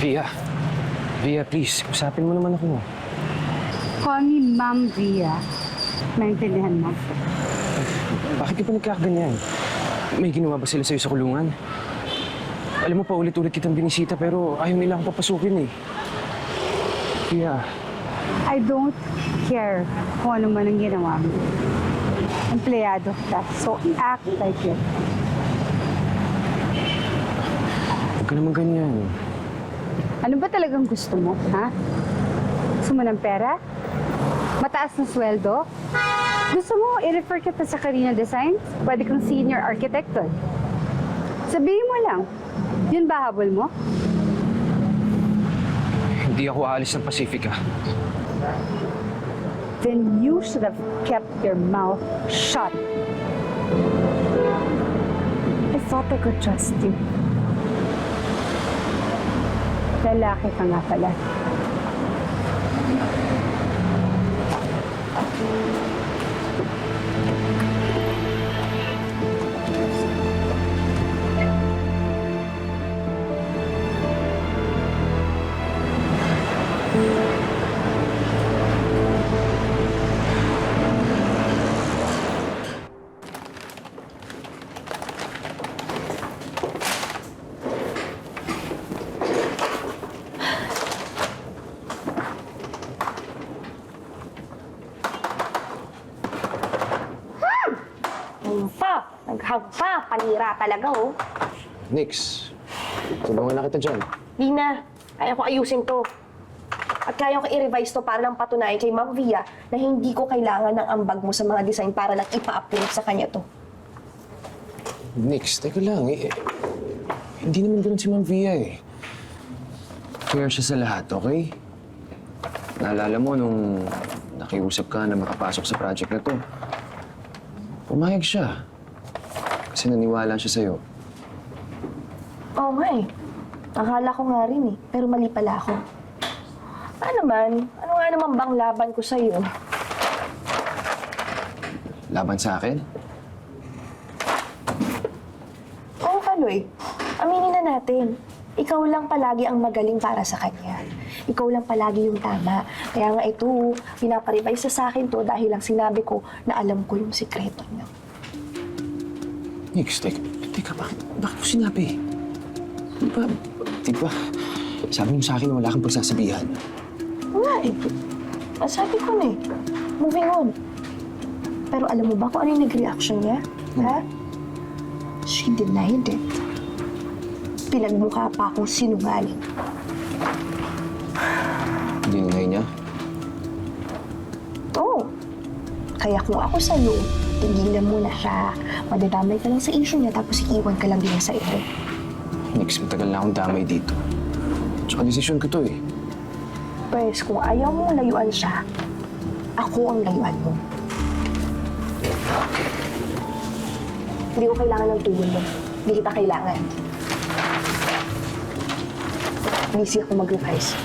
Via. Via, please. Usapin mo naman ako. Call me Ma'am Via. Naintindihan mo? Bakit ka pa nagkakaganyan? May ginawa ba sila sa'yo sa kulungan? Alam mo pa, ulit-ulit kitang binisita pero ayaw nila akong papasukin eh. Via. I don't care kung ano man ang ginawa mo. Empleyado ka, so act like it. Huwag ka naman ganyan. Ano ba talagang gusto mo, ha? Gusto mo ng pera? Mataas na sweldo? Gusto mo i-refer kita sa Carina Designs? Pwede kang senior architect doon. Sabihin mo lang, yun ba habol mo? Hindi ako aalis ng Pacifica. Then you should have kept your mouth shut. I thought I could trust you. Lalaki ka nga pala. Naghagpa, panira talaga, oh. Nix, tulungan na kita dyan. Di na, kaya ko ayusin to. At kaya ko i-revise to para lang patunayan kay Ma'am Via na hindi ko kailangan ng ambag mo sa mga design para lang ipa-upload sa kanya to. Nix, teka lang eh. Hindi naman ganun si Ma'am Via eh. Fair siya sa lahat, okay? Naalala mo nung nakiusap ka na makapasok sa project na to. Pumayag siya. Kasi naniwala siya sa'yo. Oo nga eh. Akala ko nga rin eh. Pero mali pala ako. Ano nga naman bang laban ko sa'yo? Laban sa akin? Oo, Kaloy. Aminin na natin. Ikaw lang palagi ang magaling para sa kanya. Ikaw lang palagi yung tama. Kaya nga ito, pinaparevise sa akin to dahil lang sinabi ko na alam ko yung sikreto niya. Nix, teka, bakit mo sinabi? Di ba, sabi mo sa akin na wala kang pagsasabihan. Nga eh. Sabi ko na eh. Moving on. Pero alam mo ba kung ano yung nag-reaction niya? Ha? She denied it. Pinagmukha pa akong sinungaling. Dinay niya? Oo. Kaya kung ako sa'yo, tigilan mo na siya. Madadamay ka lang sa issue niya tapos iiwan ka lang din sa ito. Nix, matagal na akong damay dito. Tsaka desisyon ko to eh. Pwes, kung ayaw mong layuan siya, ako ang layuan mo. Hindi ko kailangan ng tulong mo. Hindi kita kailangan. Busy ako mag-revise.